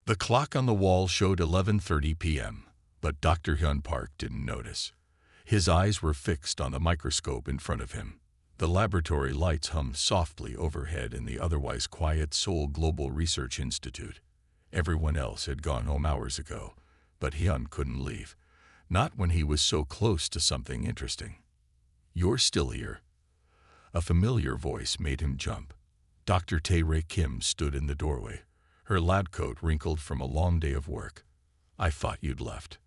The clock on the wall showed 11:30 p.m., but Dr. Hyun Park didn't notice. His eyes were fixed on the microscope in front of him. The laboratory lights hummed softly overhead in the otherwise quiet Seoul Global Research Institute. Everyone else had gone home hours ago, but Hyun couldn't leave. Not when he was so close to something interesting. "You're still here." A familiar voice made him jump. Dr. Tae-rae Kim stood in the doorway, her lab coat wrinkled from a long day of work. "I thought you'd left."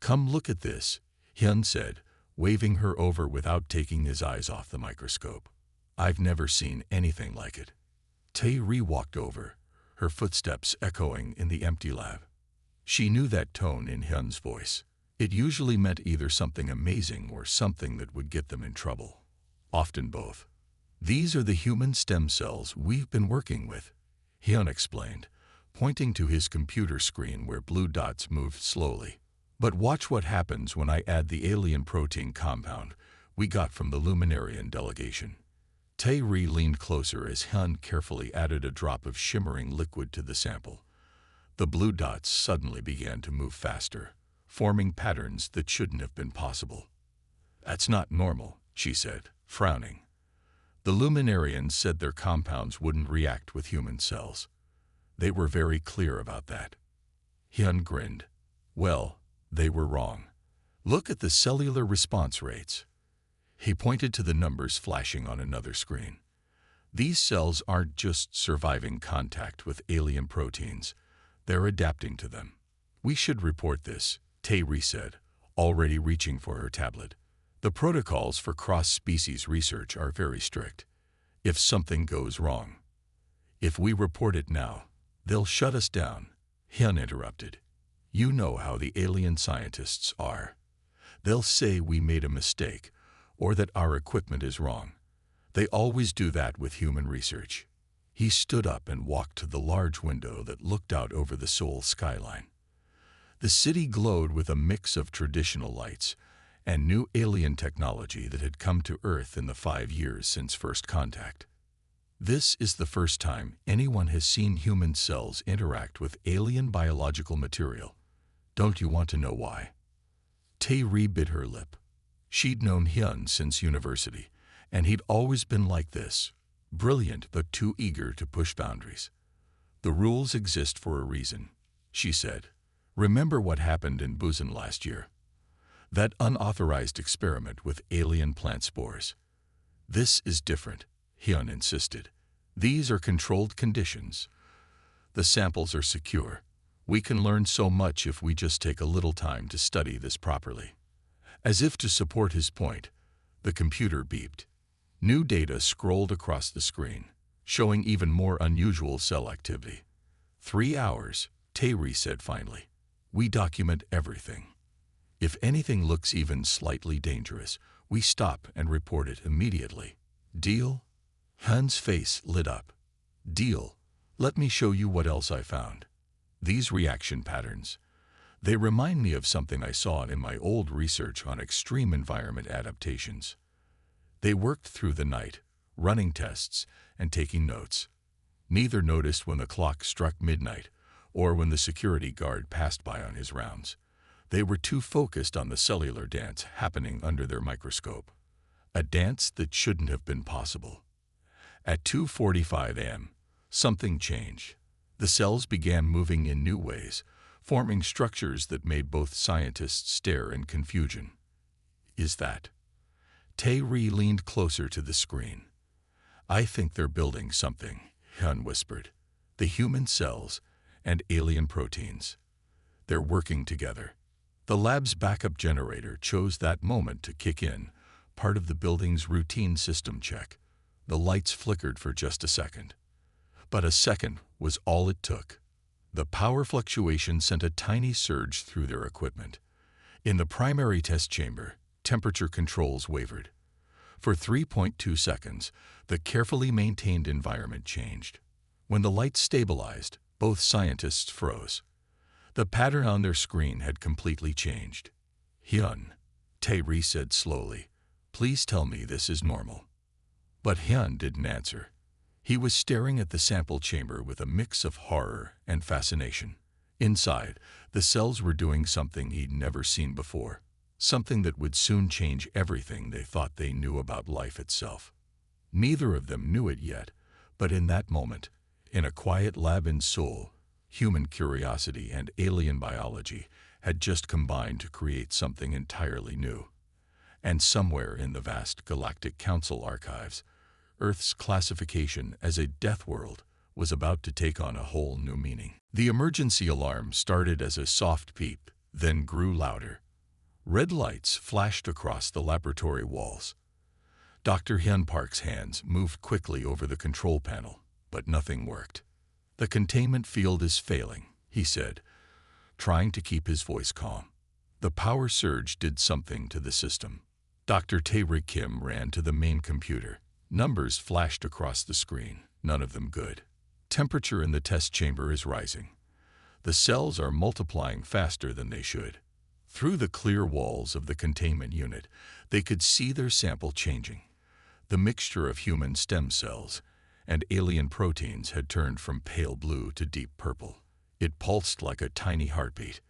"Come look at this," Hyun said, waving her over without taking his eyes off the microscope. "I've never seen anything like it." Tae-rae walked over, her footsteps echoing in the empty lab. She knew that tone in Hyun's voice. It usually meant either something amazing or something that would get them in trouble. Often both. "These are the human stem cells we've been working with," Hyun explained, pointing to his computer screen where blue dots moved slowly. "But watch what happens when I add the alien protein compound we got from the Luminarian delegation." Tae-rae leaned closer as Hyun carefully added a drop of shimmering liquid to the sample. The blue dots suddenly began to move faster, forming patterns that shouldn't have been possible. "That's not normal," she said, frowning. "The Luminarians said their compounds wouldn't react with human cells. They were very clear about that." Hyun grinned. "Well, they were wrong. Look at the cellular response rates." He pointed to the numbers flashing on another screen. "These cells aren't just surviving contact with alien proteins. They're adapting to them." "We should report this," Tae-rae said, already reaching for her tablet. "The protocols for cross-species research are very strict. If something goes wrong, if we report it now, they'll shut us down." Hyun interrupted. "You know how the alien scientists are. They'll say we made a mistake or that our equipment is wrong. They always do that with human research." He stood up and walked to the large window that looked out over the Seoul skyline. The city glowed with a mix of traditional lights and new alien technology that had come to Earth in the 5 years since first contact. "This is the first time anyone has seen human cells interact with alien biological material. Don't you want to know why?" Tae-rae bit her lip. She'd known Hyun since university, and he'd always been like this, brilliant but too eager to push boundaries. "The rules exist for a reason," she said. "Remember what happened in Busan last year? That unauthorized experiment with alien plant spores. This is different," Hyun insisted. "These are controlled conditions. The samples are secure. We can learn so much if we just take a little time to study this properly." As if to support his point, the computer beeped. New data scrolled across the screen, showing even more unusual cell activity. 3 hours, Tae-rae said finally. "We document everything. If anything looks even slightly dangerous, we stop and report it immediately. Deal?" Hyun's face lit up. "Deal. Let me show you what else I found. These reaction patterns. They remind me of something I saw in my old research on extreme environment adaptations." They worked through the night, running tests and taking notes. Neither noticed when the clock struck midnight or when the security guard passed by on his rounds. They were too focused on the cellular dance happening under their microscope. A dance that shouldn't have been possible. At 2:45 a.m., something changed. The cells began moving in new ways, forming structures that made both scientists stare in confusion. "Is that?" Tae-rae leaned closer to the screen. "I think they're building something," Hyun whispered. "The human cells and alien proteins. They're working together." The lab's backup generator chose that moment to kick in, part of the building's routine system check. The lights flickered for just a second. But a second was all it took. The power fluctuation sent a tiny surge through their equipment. In the primary test chamber, temperature controls wavered. For 3.2 seconds, the carefully maintained environment changed. When the lights stabilized, both scientists froze. The pattern on their screen had completely changed. "Hyun," Tae-rae said slowly, "please tell me this is normal." But Hyun didn't answer. He was staring at the sample chamber with a mix of horror and fascination. Inside, the cells were doing something he'd never seen before, something that would soon change everything they thought they knew about life itself. Neither of them knew it yet, but in that moment, in a quiet lab in Seoul, human curiosity and alien biology had just combined to create something entirely new. And somewhere in the vast Galactic Council archives, Earth's classification as a death world was about to take on a whole new meaning. The emergency alarm started as a soft beep, then grew louder. Red lights flashed across the laboratory walls. Dr. Hyun Park's hands moved quickly over the control panel, but nothing worked. "The containment field is failing," he said, trying to keep his voice calm. The power surge did something to the system. Dr. Tae-ri Kim ran to the main computer. Numbers flashed across the screen, none of them good. "Temperature in the test chamber is rising. The cells are multiplying faster than they should." Through the clear walls of the containment unit, they could see their sample changing. The mixture of human stem cells and alien proteins had turned from pale blue to deep purple. It pulsed like a tiny heartbeat.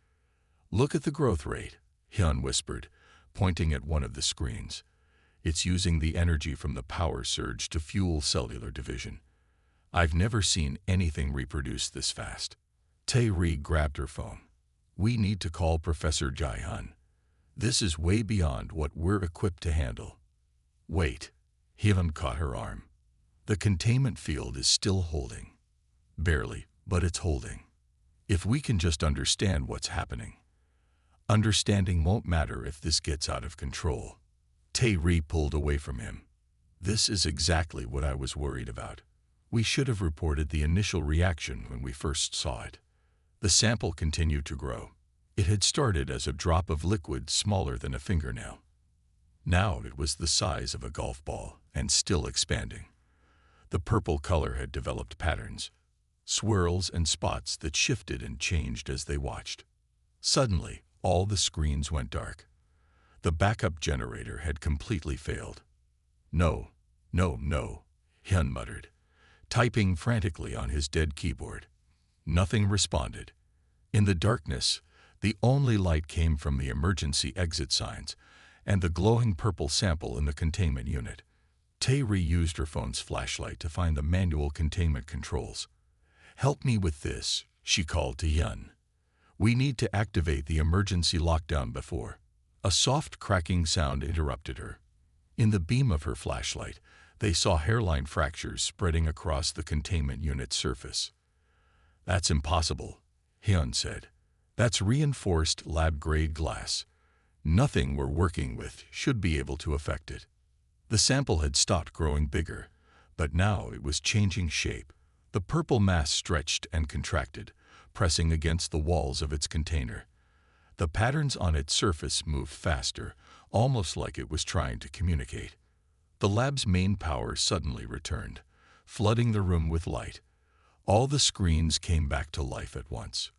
"Look at the growth rate," Hyun whispered, pointing at one of the screens. "It's using the energy from the power surge to fuel cellular division. I've never seen anything reproduce this fast." Tae-ri grabbed her phone. "We need to call Professor Jae-hun. This is way beyond what we're equipped to handle." "Wait." Hyun caught her arm. "The containment field is still holding. Barely, but it's holding. If we can just understand what's happening." "Understanding won't matter if this gets out of control." Tae-ri pulled away from him. "This is exactly what I was worried about. We should have reported the initial reaction when we first saw it." The sample continued to grow. It had started as a drop of liquid smaller than a fingernail. Now it was the size of a golf ball and still expanding. The purple color had developed patterns, swirls and spots that shifted and changed as they watched. Suddenly, all the screens went dark. The backup generator had completely failed. "No, no, no," Hyun muttered, typing frantically on his dead keyboard. Nothing responded. In the darkness, the only light came from the emergency exit signs and the glowing purple sample in the containment unit. Tae-ri used her phone's flashlight to find the manual containment controls. "Help me with this," she called to Hyun. "We need to activate the emergency lockdown before." A soft cracking sound interrupted her. In the beam of her flashlight, they saw hairline fractures spreading across the containment unit's surface. "That's impossible," Hyun said. "That's reinforced lab-grade glass. Nothing we're working with should be able to affect it." The sample had stopped growing bigger, but now it was changing shape. The purple mass stretched and contracted, pressing against the walls of its container. The patterns on its surface moved faster, almost like it was trying to communicate. The lab's main power suddenly returned, flooding the room with light. All the screens came back to life at once.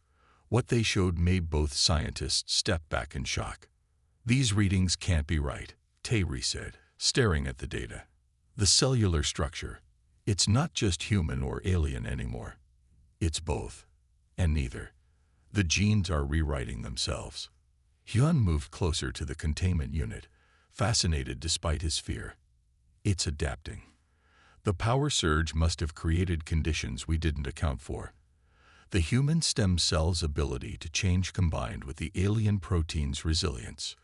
What they showed made both scientists step back in shock. "These readings can't be right," Tae-ri said, staring at the data. "The cellular structure, it's not just human or alien anymore. It's both. And neither. The genes are rewriting themselves." Hyun moved closer to the containment unit, fascinated despite his fear. "It's adapting. The power surge must have created conditions we didn't account for. The human stem cell's ability to change combined with the alien protein's resilience."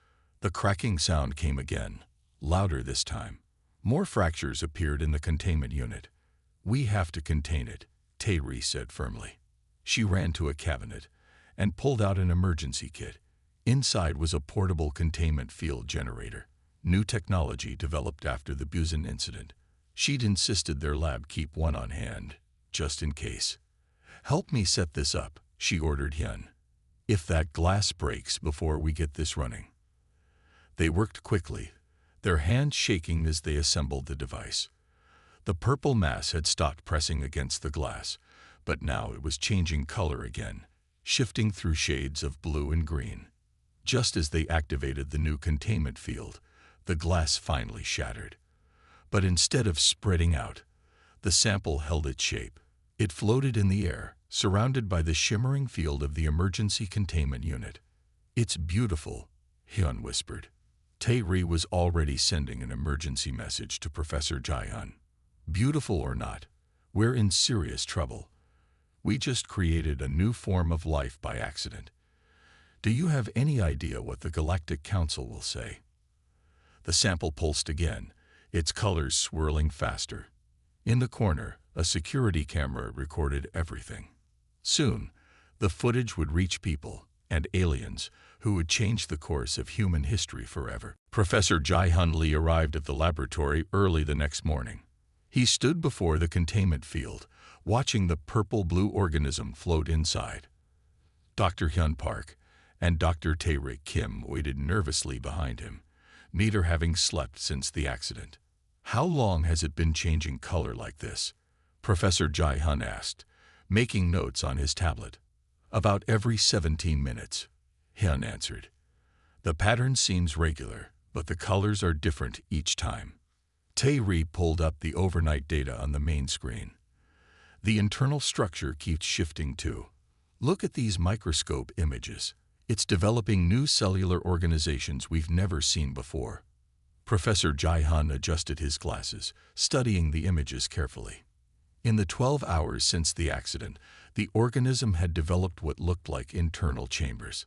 The cracking sound came again, louder this time. More fractures appeared in the containment unit. "We have to contain it," Tae-ri said firmly. She ran to a cabinet and pulled out an emergency kit. Inside was a portable containment field generator, new technology developed after the Busan incident. She'd insisted their lab keep one on hand, just in case. "Help me set this up," she ordered Hyun. "If that glass breaks before we get this running." They worked quickly, their hands shaking as they assembled the device. The purple mass had stopped pressing against the glass, but now it was changing color again, shifting through shades of blue and green. Just as they activated the new containment field, the glass finally shattered. But instead of spreading out, The sample held its shape. It floated in the air, surrounded by the shimmering field of the emergency containment unit. "It's beautiful," Hyun whispered. Tae-ri was already sending an emergency message to Professor Jae-hun. "Beautiful or not, we're in serious trouble. We just created a new form of life by accident. Do you have any idea what the Galactic Council will say?" The sample pulsed again, its colors swirling faster. In the corner, a security camera recorded everything. Soon, the footage would reach people and aliens who would change the course of human history forever. Professor Jae-hun Lee arrived at the laboratory early the next morning. He stood before the containment field, watching the purple-blue organism float inside. Dr. Hyun Park and Dr. Tae-ri Kim waited nervously behind him, neither having slept since the accident. "How long has it been changing color like this?" Professor Jae-hun asked, making notes on his tablet. "About every 17 minutes, Hyun answered. "The pattern seems regular, but the colors are different each time." Tae-ri pulled up the overnight data on the main screen. "The internal structure keeps shifting too. Look at these microscope images. It's developing new cellular organizations we've never seen before." Professor Jae-hun adjusted his glasses, studying the images carefully. In the 12 hours since the accident, the organism had developed what looked like internal chambers.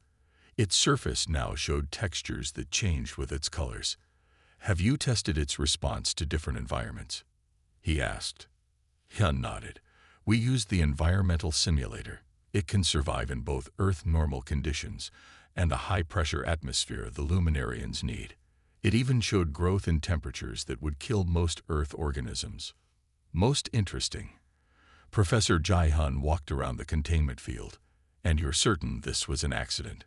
Its surface now showed textures that changed with its colors. "Have you tested its response to different environments?" he asked. Hyun nodded. "We used the environmental simulator. It can survive in both Earth normal conditions and the high-pressure atmosphere the luminarians need. It even showed growth in temperatures that would kill most Earth organisms." "Most interesting." Professor Jae-hun walked around the containment field. "And you're certain this was an accident,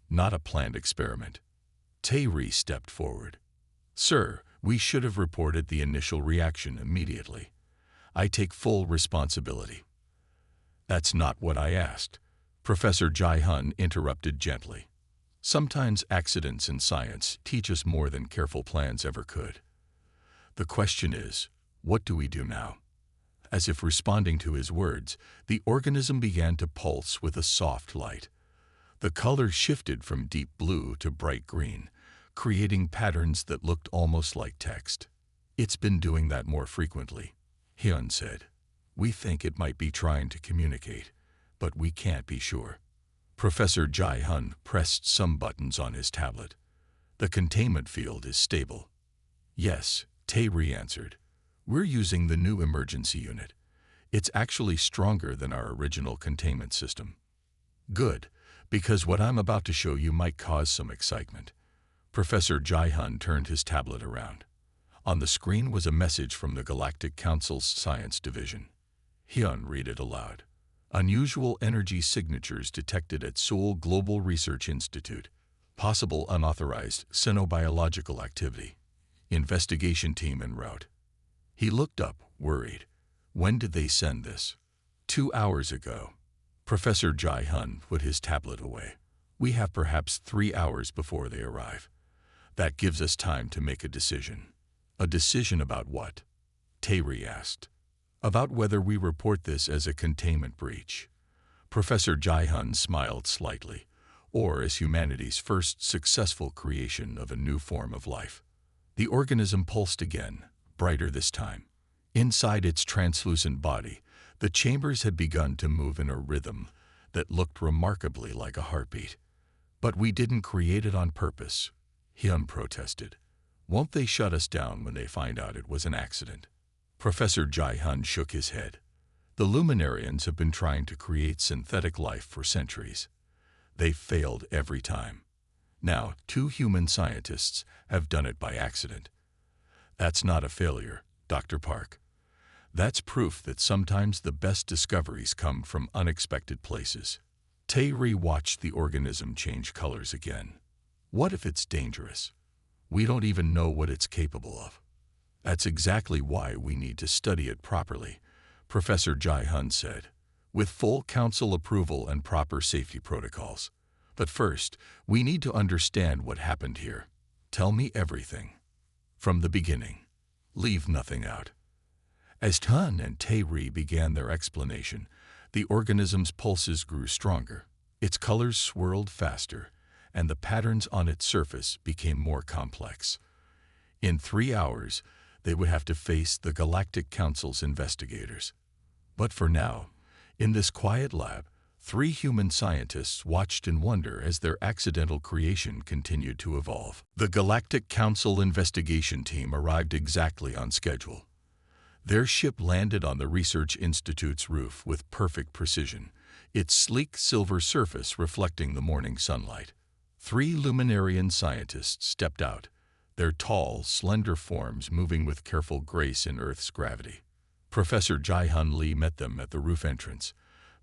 not a planned experiment?" Tae-ri stepped forward. "Sir, we should have reported the initial reaction immediately. I take full responsibility." "That's not what I asked," Professor Jae-hun interrupted gently. "Sometimes accidents in science teach us more than careful plans ever could. The question is, what do we do now?" As if responding to his words, the organism began to pulse with a soft light. The color shifted from deep blue to bright green, creating patterns that looked almost like text. "It's been doing that more frequently," Hyun said. "We think it might be trying to communicate, but we can't be sure." Professor Jae-hun pressed some buttons on his tablet. "The containment field is stable." "Yes," Tae-ri answered. "We're using the new emergency unit. It's actually stronger than our original containment system." "Good, because what I'm about to show you might cause some excitement." Professor Jae-hun turned his tablet around. On the screen was a message from the Galactic Council's Science Division. Hyun read it aloud. "Unusual energy signatures detected at Seoul Global Research Institute. Possible unauthorized xenobiological activity. Investigation team en route." He looked up, worried. "When did they send this?" 2 hours ago." Professor Jae-hun put his tablet away. "We have perhaps 3 hours before they arrive. That gives us time to make a decision." "A decision about what?" Tae-ri asked. "About whether we report this as a containment breach." Professor Jae-hun smiled slightly, "or as humanity's first successful creation of a new form of life." The organism pulsed again, brighter this time. Inside its translucent body, the chambers had begun to move in a rhythm that looked remarkably like a heartbeat. "But we didn't create it on purpose," Hyun protested. "Won't they shut us down when they find out it was an accident?" Professor Jae-hun shook his head. "The luminarians have been trying to create synthetic life for centuries. They've failed every time. Now, 2 human scientists have done it by accident. That's not a failure, Dr. Park. That's proof that sometimes the best discoveries come from unexpected places." Tae-ri watched the organism change colors again. "What if it's dangerous? We don't even know what it's capable of." "That's exactly why we need to study it properly," Professor Jae-hun said, "with full council approval and proper safety protocols. But first, we need to understand what happened here. Tell me everything. From the beginning. Leave nothing out." As Hun and Tae-ri began their explanation, the organism's pulses grew stronger. Its colors swirled faster, and the patterns on its surface became more complex. In 3 hours, they would have to face the Galactic Council's investigators. But for now, in this quiet lab, 3 human scientists watched in wonder as their accidental creation continued to evolve. The Galactic Council investigation team arrived exactly on schedule. Their ship landed on the Research Institute's roof with perfect precision, its sleek silver surface reflecting the morning sunlight. 3 Luminarian scientists stepped out, their tall, slender forms moving with careful grace in Earth's gravity. Professor Jae-hun Lee met them at the roof entrance.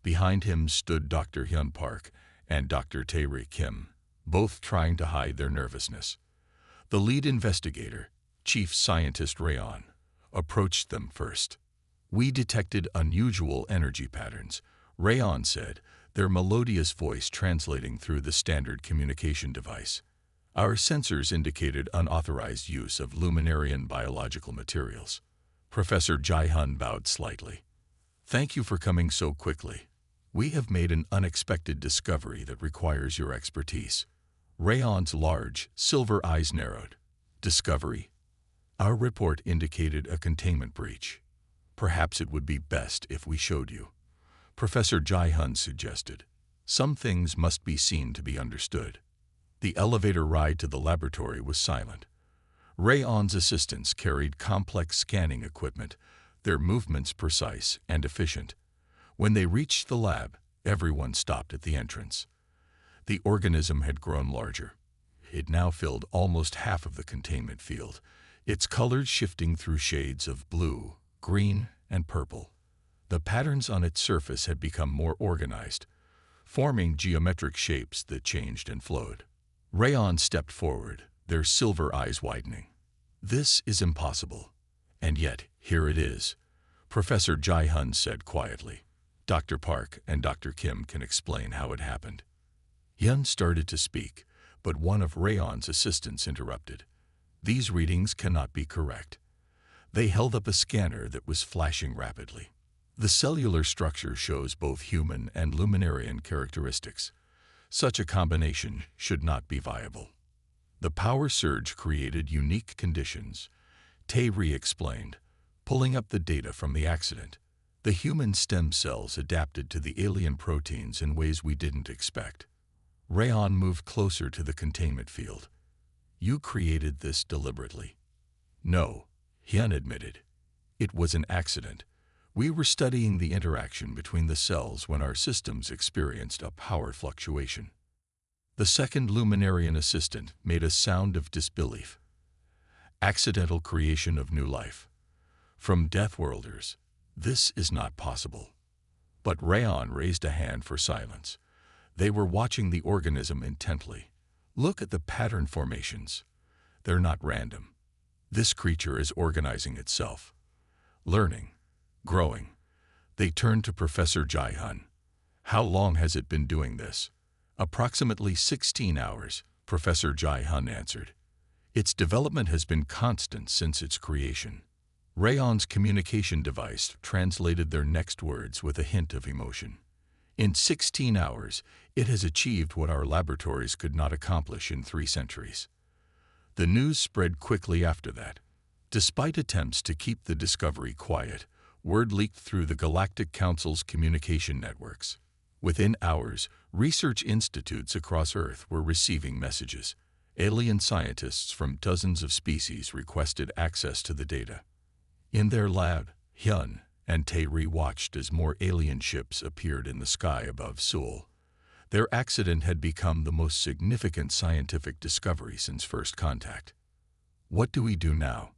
Behind him stood Dr. Hyun Park and Dr. Tae-ri Kim, both trying to hide their nervousness. The lead investigator, Chief Scientist Rayon, approached them first. "We detected unusual energy patterns," Rayon said, their melodious voice translating through the standard communication device. "Our sensors indicated unauthorized use of Luminarian biological materials." Professor Jae-hun bowed slightly. "Thank you for coming so quickly. We have made an unexpected discovery that requires your expertise." Rayon's large, silver eyes narrowed. "Discovery?" "Our report indicated a containment breach. Perhaps it would be best if we showed you," Professor Jae-hun suggested. "Some things must be seen to be understood." The elevator ride to the laboratory was silent. Rayon's assistants carried complex scanning equipment, their movements precise and efficient. When they reached the lab, everyone stopped at the entrance. The organism had grown larger. It now filled almost half of the containment field, its colors shifting through shades of blue, green, and purple. The patterns on its surface had become more organized, forming geometric shapes that changed and flowed. Rayon stepped forward, their silver eyes widening. "This is impossible. And yet, here it is," Professor Jae-hun said quietly. "Dr. Park and Dr. Kim can explain how it happened." Hyun started to speak, but one of Rayon's assistants interrupted. "These readings cannot be correct." They held up a scanner that was flashing rapidly. "The cellular structure shows both human and Luminarian characteristics. Such a combination should not be viable." "The power surge created unique conditions," Tae-ri explained, pulling up the data from the accident. "The human stem cells adapted to the alien proteins in ways we didn't expect." Rayon moved closer to the containment field. "You created this deliberately." "No," Hyun admitted. "It was an accident. We were studying the interaction between the cells when our systems experienced a power fluctuation." The second Luminarian assistant made a sound of disbelief. "Accidental creation of new life. From Deathworlders, this is not possible." But Rayon raised a hand for silence. They were watching the organism intently. "Look at the pattern formations. They're not random. This creature is organizing itself, learning, growing." They turned to Professor Jae-hun. "How long has it been doing this?" "Approximately 16 hours, Professor Jae-hun answered. "Its development has been constant since its creation." Rayon's communication device translated their next words with a hint of emotion. "In 16 hours, it has achieved what our laboratories could not accomplish in 3 centuries." The news spread quickly after that. Despite attempts to keep the discovery quiet, word leaked through the Galactic Council's communication networks. Within hours, research institutes across Earth were receiving messages. Alien scientists from dozens of species requested access to the data. In their lab, Hyun and Tae-ri watched as more alien ships appeared in the sky above Seoul. Their accident had become the most significant scientific discovery since first contact. "What do we do now?"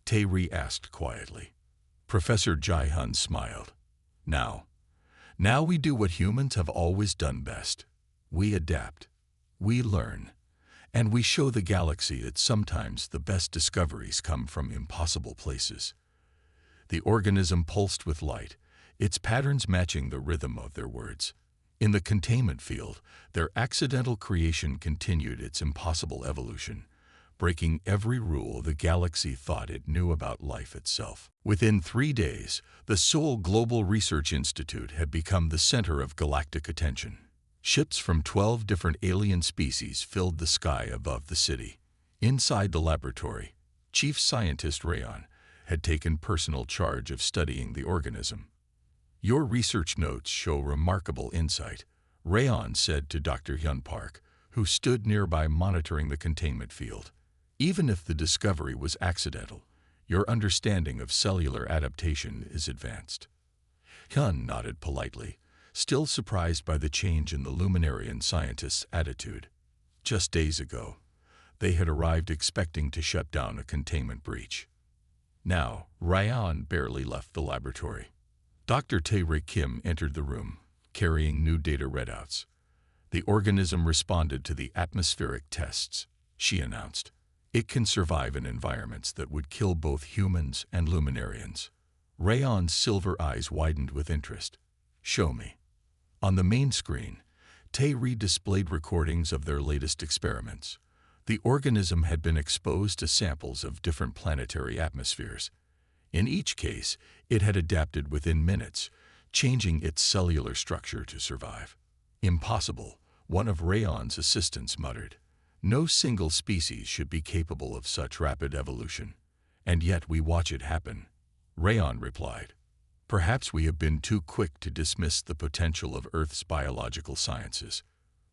Tae-ri asked quietly. Professor Jae-hun smiled. Now we do what humans have always done best. We adapt, we learn, and we show the galaxy that sometimes the best discoveries come from impossible places." The organism pulsed with light, its patterns matching the rhythm of their words. In the containment field, their accidental creation continued its impossible evolution, breaking every rule the galaxy thought it knew about life itself. Within 3 days, the Seoul Global Research Institute had become the center of galactic attention. Ships from 12 different alien species filled the sky above the city. Inside the laboratory, Chief Scientist Rayon had taken personal charge of studying the organism. "Your research notes show remarkable insight," Rayon said to Dr. Hyun Park, who stood nearby monitoring the containment field. "Even if the discovery was accidental, your understanding of cellular adaptation is advanced." Hyun nodded politely, still surprised by the change in the Luminarian scientist's attitude. Just days ago, they had arrived expecting to shut down a containment breach. Now, Rayon barely left the laboratory. Dr. Tae-Ri Kim entered the room, carrying new data readouts. "The organism responded to the atmospheric tests," she announced. "It can survive in environments that would kill both humans and Luminarians." Rayon's silver eyes widened with interest. "Show me." On the main screen, Tae-Ri displayed recordings of their latest experiments. The organism had been exposed to samples of different planetary atmospheres. In each case, it had adapted within minutes, changing its cellular structure to survive. "Impossible," one of Rayon's assistants muttered. "No single species should be capable of such rapid evolution. And yet we watch it happen," Rayon replied. "Perhaps we have been too quick to dismiss the potential of Earth's biological sciences."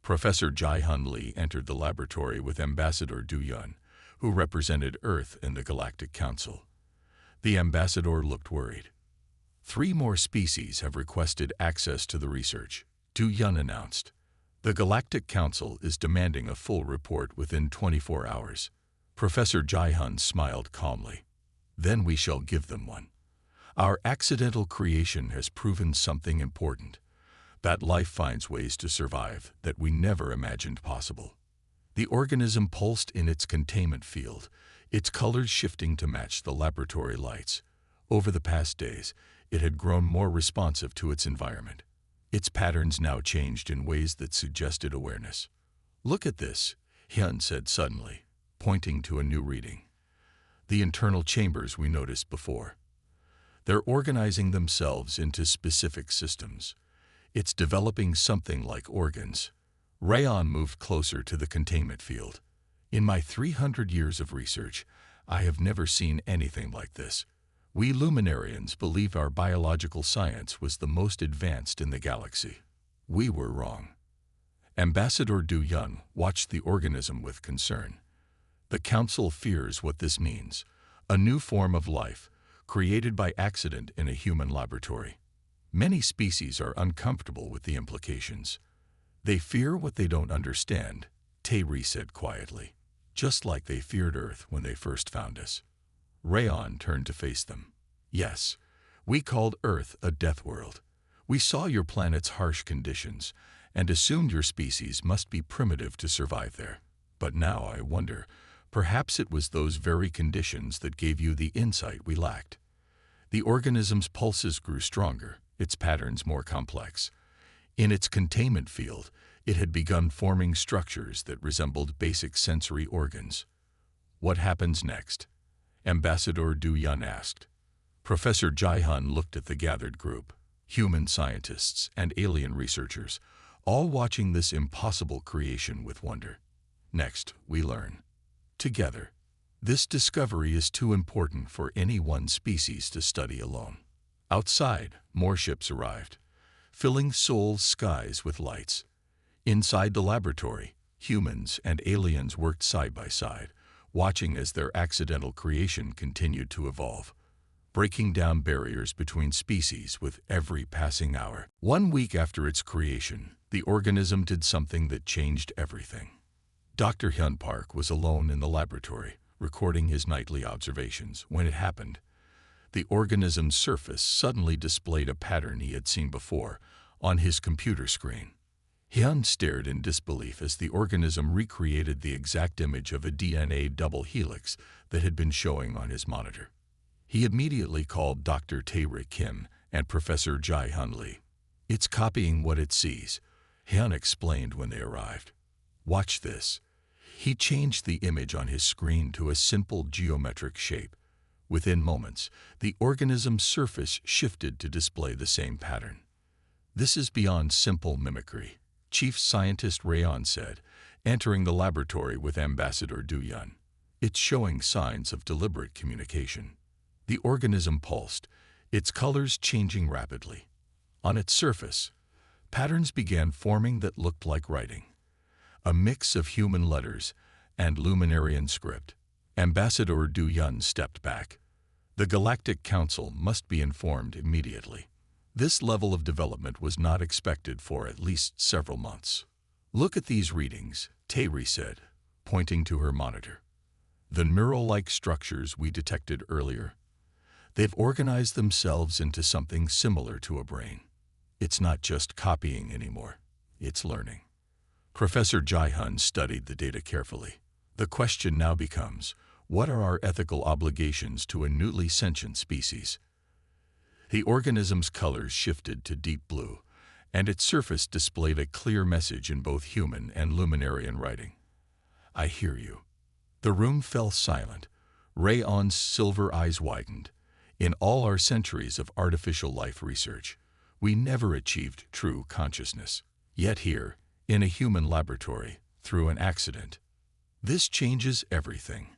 Professor Jae-Hun Lee entered the laboratory with Ambassador Du Yun, who represented Earth in the Galactic Council. The ambassador looked worried. "3 more species have requested access to the research," Du Yun announced. "The Galactic Council is demanding a full report within 24 hours. Professor Jae-Hun smiled calmly. "Then we shall give them one. Our accidental creation has proven something important, that life finds ways to survive that we never imagined possible." The organism pulsed in its containment field, its colors shifting to match the laboratory lights. Over the past days, it had grown more responsive to its environment. Its patterns now changed in ways that suggested awareness. "Look at this," Hyun said suddenly, pointing to a new reading. "The internal chambers we noticed before. They're organizing themselves into specific systems. It's developing something like organs." Rayon moved closer to the containment field. "In my 300 years of research, I have never seen anything like this. We Luminarians believed our biological science was the most advanced in the galaxy. We were wrong." Ambassador Du Yun watched the organism with concern. "The Council fears what this means, a new form of life, created by accident in a human laboratory. Many species are uncomfortable with the implications. They fear what they don't understand," Tae-Ri said quietly, "just like they feared Earth when they first found us." Rayon turned to face them. "Yes, we called Earth a death world. We saw your planet's harsh conditions and assumed your species must be primitive to survive there. But now I wonder, perhaps it was those very conditions that gave you the insight we lacked." The organism's pulses grew stronger, its patterns more complex. In its containment field, it had begun forming structures that resembled basic sensory organs. "What happens next?" Ambassador Du Yun asked. Professor Jae-Hun looked at the gathered group, human scientists and alien researchers, all watching this impossible creation with wonder. "Next, we learn. Together. This discovery is too important for any one species to study alone." Outside, more ships arrived, filling Seoul's skies with lights. Inside the laboratory, humans and aliens worked side by side, watching as their accidental creation continued to evolve, breaking down barriers between species with every passing hour. 1 week after its creation, the organism did something that changed everything. Dr. Hyun Park was alone in the laboratory, recording his nightly observations. When it happened, the organism's surface suddenly displayed a pattern he had seen before on his computer screen. Hyun stared in disbelief as the organism recreated the exact image of a DNA double helix that had been showing on his monitor. He immediately called Dr. Tae-Ri Kim and Professor Jae-Hun Lee. "It's copying what it sees," Hyun explained when they arrived. "Watch this." He changed the image on his screen to a simple geometric shape. Within moments, the organism's surface shifted to display the same pattern. "This is beyond simple mimicry," Chief Scientist Rayon said, entering the laboratory with Ambassador Du Yun. "It's showing signs of deliberate communication." The organism pulsed, its colors changing rapidly. On its surface, patterns began forming that looked like writing, a mix of human letters and Luminarian script. Ambassador Du Yun stepped back. "The Galactic Council must be informed immediately. This level of development was not expected for at least several months." "Look at these readings," Tayri said, pointing to her monitor. "The neural-like structures we detected earlier. They've organized themselves into something similar to a brain. It's not just copying anymore, it's learning." Professor Jai-hun studied the data carefully. "The question now becomes, what are our ethical obligations to a newly sentient species?" The organism's colors shifted to deep blue, and its surface displayed a clear message in both human and Luminarian writing. "I hear you." The room fell silent. Rayon's silver eyes widened. "In all our centuries of artificial life research, we never achieved true consciousness. Yet here, in a human laboratory, through an accident. This changes everything,"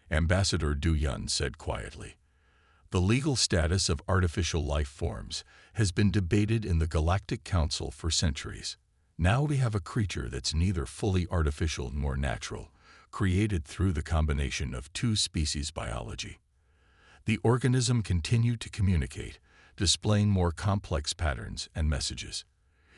Ambassador Du Yun said quietly. "The legal status of artificial life forms has been debated in the Galactic Council for centuries. Now we have a creature that's neither fully artificial nor natural, created through the combination of two species biology." The organism continued to communicate, displaying more complex patterns and messages.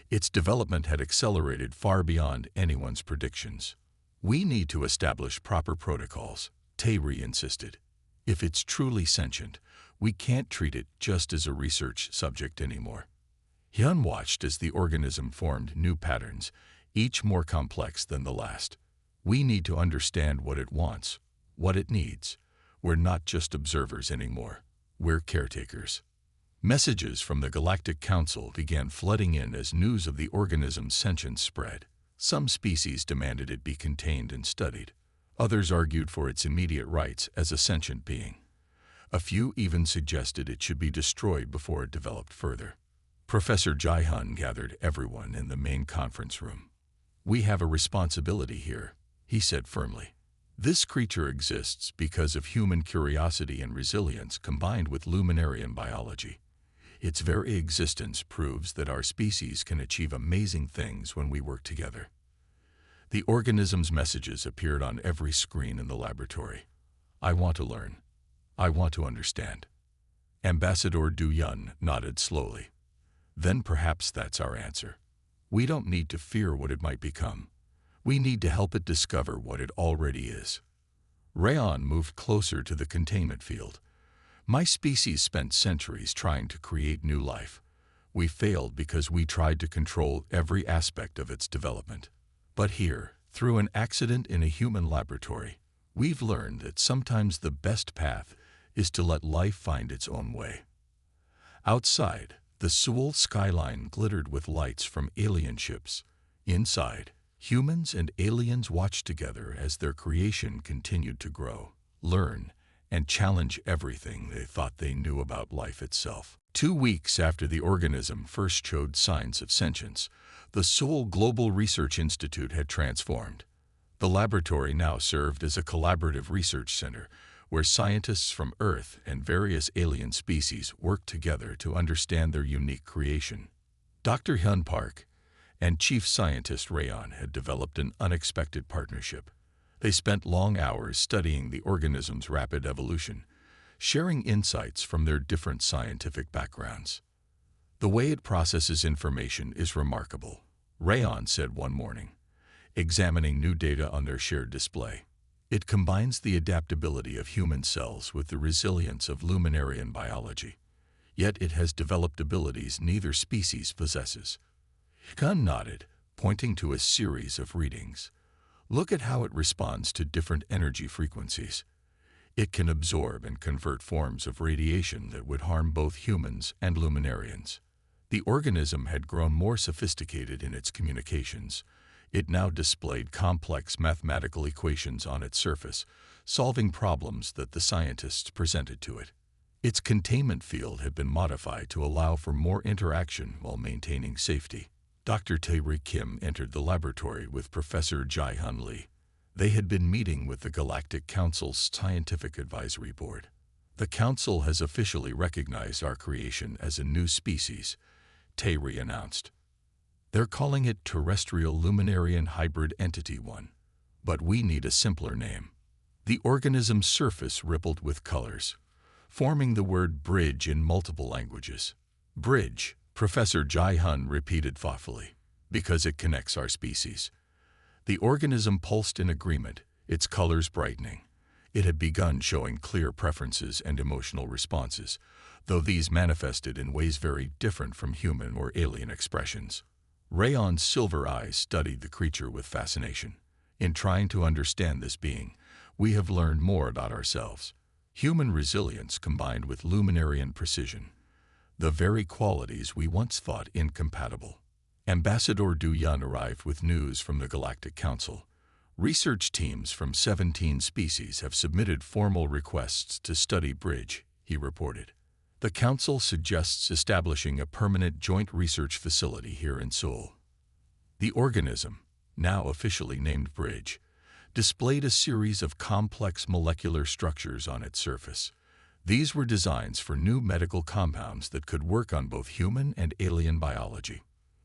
Its development had accelerated far beyond anyone's predictions. "We need to establish proper protocols," Tayri insisted. "If it's truly sentient, we can't treat it just as a research subject anymore." Hyun watched as the organism formed new patterns, each more complex than the last. "We need to understand what it wants, what it needs. We're not just observers anymore. We're caretakers." Messages from the Galactic Council began flooding in as news of the organism's sentience spread. Some species demanded it be contained and studied. Others argued for its immediate rights as a sentient being. A few even suggested it should be destroyed before it developed further. Professor Jai-hun gathered everyone in the main conference room. "We have a responsibility here," he said firmly. "This creature exists because of human curiosity and resilience combined with Luminarian biology. Its very existence proves that our species can achieve amazing things when we work together." The organism's messages appeared on every screen in the laboratory. "I want to learn. I want to understand." Ambassador Du Yun nodded slowly. "Then perhaps that's our answer. We don't need to fear what it might become. We need to help it discover what it already is." Rayon moved closer to the containment field. "My species spent centuries trying to create new life. We failed because we tried to control every aspect of its development. But here, through an accident in a human laboratory, we've learned that sometimes the best path is to let life find its own way." Outside, the Seoul skyline glittered with lights from alien ships. Inside, humans and aliens watched together as their creation continued to grow, learn, and challenge everything they thought they knew about life itself. 2 weeks after the organism first showed signs of sentience, the Seoul Global Research Institute had transformed. The laboratory now served as a collaborative research center where scientists from Earth and various alien species worked together to understand their unique creation. Dr. Hyun Park and Chief Scientist Rayon had developed an unexpected partnership. They spent long hours studying the organism's rapid evolution, sharing insights from their different scientific backgrounds. "The way it processes information is remarkable," Rayon said one morning, examining new data on their shared display. "It combines the adaptability of human cells with the resilience of Luminarian biology. Yet it has developed abilities neither species possesses." Hyun nodded, pointing to a series of readings. "Look at how it responds to different energy frequencies. It can absorb and convert forms of radiation that would harm both humans and Luminarians." The organism had grown more sophisticated in its communications. It now displayed complex mathematical equations on its surface, solving problems that the scientists presented to it. Its containment field had been modified to allow for more interaction while maintaining safety. Dr. Tae-ri Kim entered the laboratory with Professor Jae-hun Lee. They had been meeting with the Galactic Council's Scientific Advisory Board. The Council has officially recognized our creation as a new species, Tae-ri announced. They're calling it Terrestrial Luminarian Hybrid Entity 1. But we need a simpler name. The organism's surface rippled with colors, forming the word bridge in multiple languages. Bridge, Professor Jae-hun repeated thoughtfully, because it connects our species. The organism pulsed in agreement, its colors brightening. It had begun showing clear preferences and emotional responses, though these manifested in ways very different from human or alien expressions. Rayon's silver eyes studied the creature with fascination. In trying to understand this being, we have learned more about ourselves. Human resilience combined with luminarian precision, the very qualities we once thought incompatible. Ambassador Du Yun arrived with news from the Galactic Council. Research teams from 17 species have submitted formal requests to study Bridge, he reported. The Council suggests establishing a permanent joint research facility here in Seoul. The organism, now officially named Bridge, displayed a series of complex molecular structures on its surface. These were designs for new medical compounds that could work on both human and alien biology.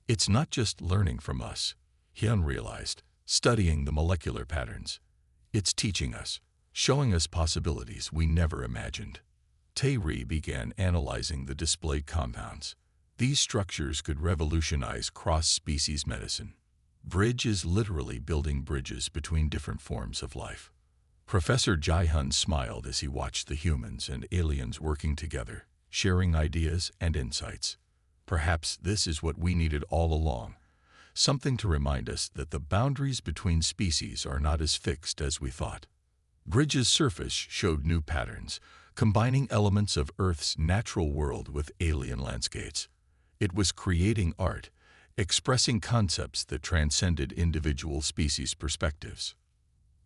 It's not just learning from us, Hyun realized, studying the molecular patterns. It's teaching us, showing us possibilities we never imagined. Tae-ri began analyzing the displayed compounds. These structures could revolutionize cross-species medicine. Bridge is literally building bridges between different forms of life. Professor Jae-hun smiled as he watched the humans and aliens working together, sharing ideas and insights. Perhaps this is what we needed all along, something to remind us that the boundaries between species are not as fixed as we thought. Bridge's surface showed new patterns, combining elements of Earth's natural world with alien landscapes. It was creating art, expressing concepts that transcended individual species' perspectives.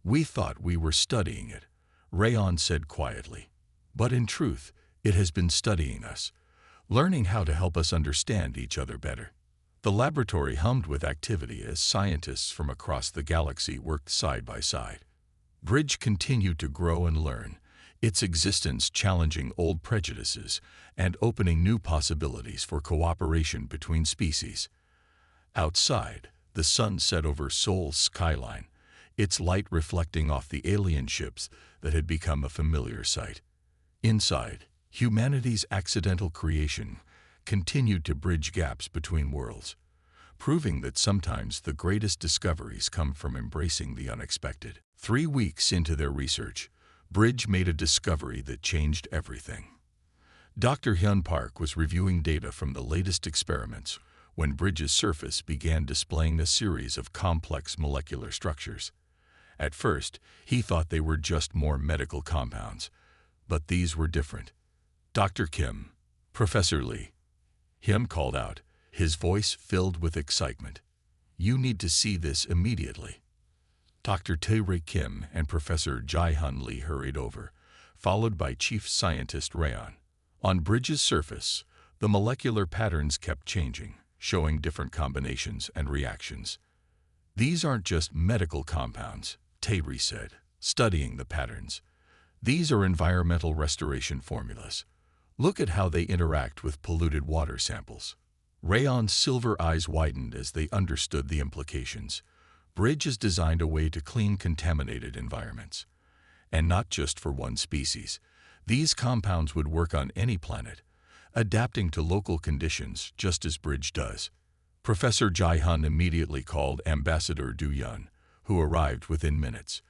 We thought we were studying it, Rayon said quietly. But in truth, it has been studying us, learning how to help us understand each other better. The laboratory hummed with activity as scientists from across the galaxy worked side by side. Bridge continued to grow and learn, its existence challenging old prejudices and opening new possibilities for cooperation between species. Outside, the sun set over Seoul's skyline, its light reflecting off the alien ships that had become a familiar sight. Inside, humanity's accidental creation continued to bridge gaps between worlds, proving that sometimes the greatest discoveries come from embracing the unexpected. 3 weeks into their research, Bridge made a discovery that changed everything. Dr. Hyun Park was reviewing data from the latest experiments when Bridge's surface began displaying a series of complex molecular structures. At first, he thought they were just more medical compounds, but these were different. Dr. Kim, Professor Lee, Hyun called out, his voice filled with excitement. You need to see this immediately. Dr. Tae-ri Kim and Professor Jae-hun Lee hurried over, followed by Chief Scientist Rayon. On Bridge's surface, the molecular patterns kept changing, showing different combinations and reactions. These aren't just medical compounds, Tae-ri said, studying the patterns. These are environmental restoration formulas. Look at how they interact with polluted water samples. Rayon's silver eyes widened as they understood the implications. Bridge has designed a way to clean contaminated environments. And not just for one species. These compounds would work on any planet, adapting to local conditions just as Bridge does. Professor Jae-hun immediately called Ambassador Du Yun, who arrived within minutes.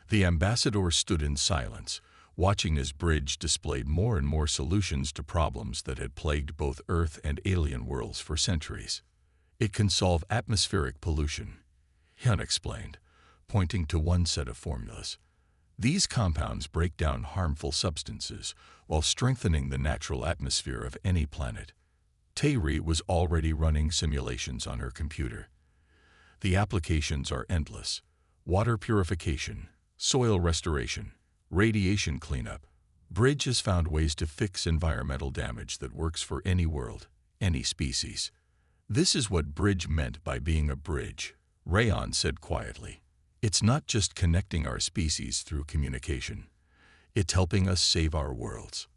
The ambassador stood in silence, watching as Bridge displayed more and more solutions to problems that had plagued both Earth and alien worlds for centuries. It can solve atmospheric pollution, Hyun explained, pointing to one set of formulas. These compounds break down harmful substances while strengthening the natural atmosphere of any planet. Tae-ri was already running simulations on her computer. The applications are endless: water purification, soil restoration, radiation cleanup. Bridge has found ways to fix environmental damage that works for any world, any species. This is what Bridge meant by being a bridge, Rayon said quietly. It's not just connecting our species through communication. It's helping us save our worlds.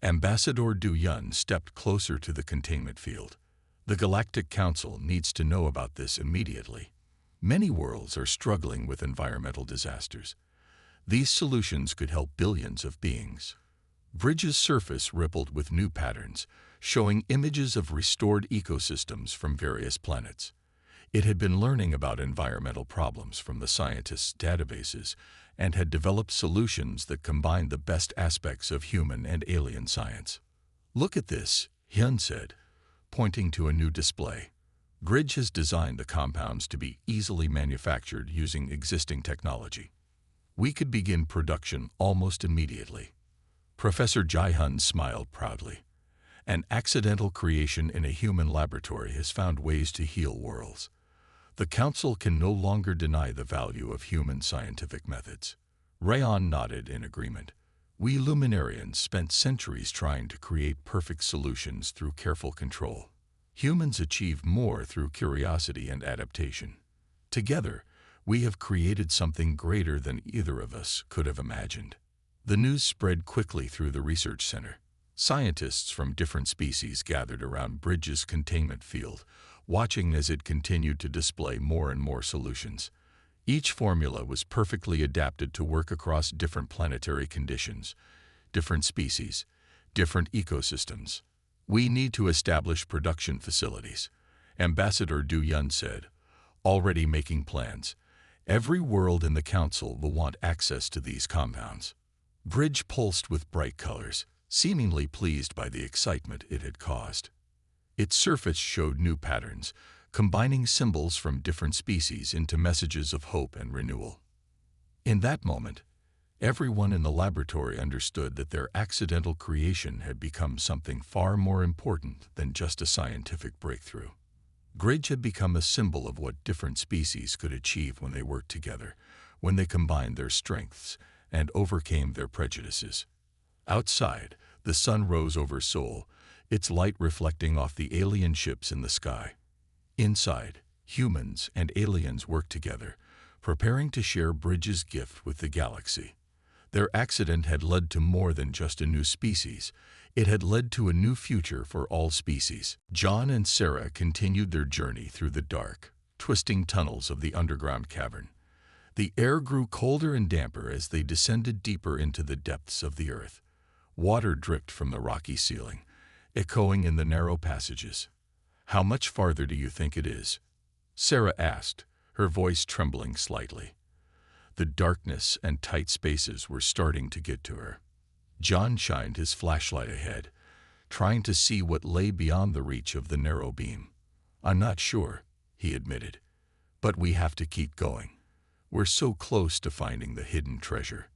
Ambassador Du Yun stepped closer to the containment field. The Galactic Council needs to know about this immediately. Many worlds are struggling with environmental disasters. These solutions could help billions of beings. Bridge's surface rippled with new patterns, showing images of restored ecosystems from various planets. It had been learning about environmental problems from the scientists' databases and had developed solutions that combined the best aspects of human and alien science. "Look at this," Hyun said, pointing to a new display. Bridge has designed the compounds to be easily manufactured using existing technology. We could begin production almost immediately. Professor Jae-hun smiled proudly. An accidental creation in a human laboratory has found ways to heal worlds. The Council can no longer deny the value of human scientific methods. Rayon nodded in agreement. We Luminarians spent centuries trying to create perfect solutions through careful control. Humans achieve more through curiosity and adaptation. Together, we have created something greater than either of us could have imagined. The news spread quickly through the research center. Scientists from different species gathered around Bridge's containment field, watching as it continued to display more and more solutions. Each formula was perfectly adapted to work across different planetary conditions, different species, different ecosystems. "We need to establish production facilities," Ambassador Du Yun said, already making plans. "Every world in the Council will want access to these compounds." Bridge pulsed with bright colors, seemingly pleased by the excitement it had caused. Its surface showed new patterns, combining symbols from different species into messages of hope and renewal. In that moment, everyone in the laboratory understood that their accidental creation had become something far more important than just a scientific breakthrough. Bridge had become a symbol of what different species could achieve when they worked together, when they combined their strengths and overcame their prejudices. Outside, the sun rose over Seoul, its light reflecting off the alien ships in the sky. Inside, humans and aliens worked together, preparing to share Bridge's gift with the galaxy. Their accident had led to more than just a new species. It had led to a new future for all species. John and Sarah continued their journey through the dark, twisting tunnels of the underground cavern. The air grew colder and damper as they descended deeper into the depths of the earth. Water dripped from the rocky ceiling, echoing in the narrow passages. "How much farther do you think it is?" Sarah asked, her voice trembling slightly. The darkness and tight spaces were starting to get to her. John shined his flashlight ahead, trying to see what lay beyond the reach of the narrow beam. "I'm not sure," he admitted, "but we have to keep going. We're so close to finding the hidden treasure."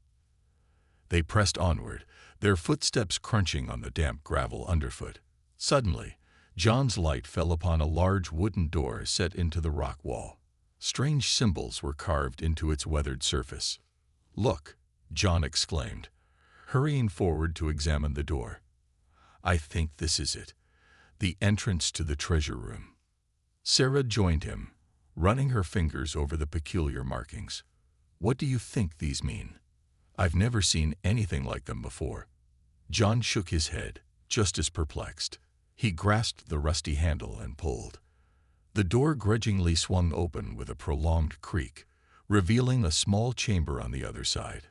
They pressed onward, their footsteps crunching on the damp gravel underfoot. Suddenly, John's light fell upon a large wooden door set into the rock wall. Strange symbols were carved into its weathered surface. "Look," John exclaimed, hurrying forward to examine the door. "I think this is it, the entrance to the treasure room." Sarah joined him, running her fingers over the peculiar markings. "What do you think these mean?" "I've never seen anything like them before." John shook his head, just as perplexed. He grasped the rusty handle and pulled. The door grudgingly swung open with a prolonged creak, revealing a small chamber on the other side.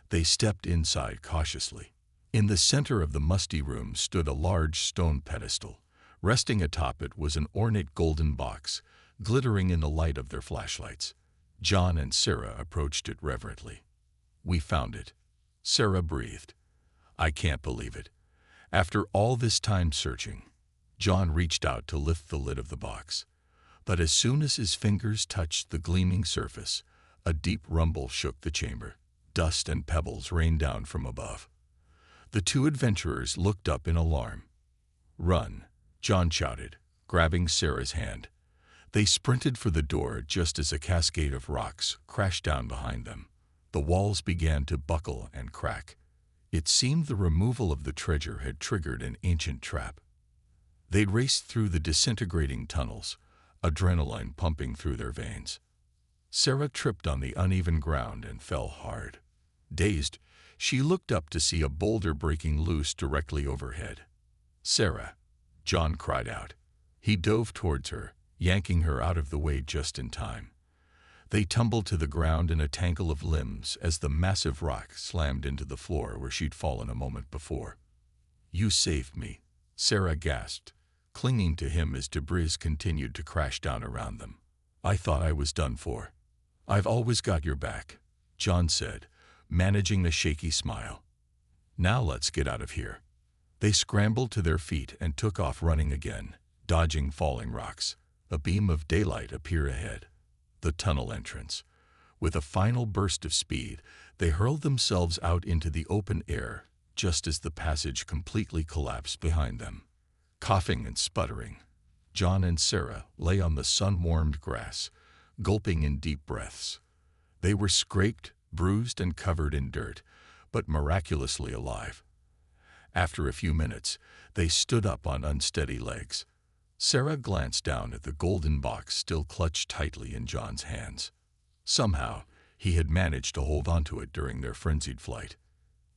They stepped inside cautiously. In the center of the musty room stood a large stone pedestal. Resting atop it was an ornate golden box, glittering in the light of their flashlights. John and Sarah approached it reverently. "We found it," Sarah breathed. "I can't believe it." After all this time searching, John reached out to lift the lid of the box. But as soon as his fingers touched the gleaming surface, a deep rumble shook the chamber. Dust and pebbles rained down from above. The two adventurers looked up in alarm. "Run," John shouted, grabbing Sarah's hand. They sprinted for the door just as a cascade of rocks crashed down behind them. The walls began to buckle and crack. It seemed the removal of the treasure had triggered an ancient trap. They'd raced through the disintegrating tunnels, adrenaline pumping through their veins. Sarah tripped on the uneven ground and fell hard. Dazed, she looked up to see a boulder breaking loose directly overhead. "Sarah!" John cried out. He dove towards her, yanking her out of the way just in time. They tumbled to the ground in a tangle of limbs as the massive rock slammed into the floor where she'd fallen a moment before. "You saved me," Sarah gasped, clinging to him as debris continued to crash down around them. "I thought I was done for." "I've always got your back," John said, managing a shaky smile. "Now let's get out of here." They scrambled to their feet and took off running again, dodging falling rocks. A beam of daylight appeared ahead. The tunnel entrance. With a final burst of speed, they hurled themselves out into the open air just as the passage completely collapsed behind them. Coughing and sputtering, John and Sarah lay on the sun-warmed grass, gulping in deep breaths. They were scraped, bruised, and covered in dirt, but miraculously alive. After a few minutes, they stood up on unsteady legs. Sarah glanced down at the golden box still clutched tightly in John's hands. Somehow, he had managed to hold onto it during their frenzied flight.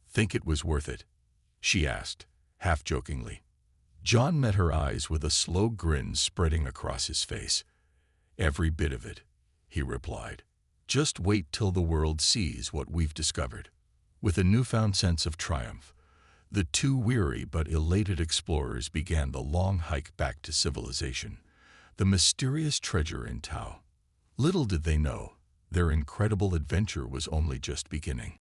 "Think it was worth it?" she asked, half-jokingly. John met her eyes with a slow grin spreading across his face. "Every bit of it," he replied. "Just wait till the world sees what we've discovered." With a newfound sense of triumph, the two weary but elated explorers began the long hike back to civilization, the mysterious treasure in Tao. Little did they know, their incredible adventure was only just beginning.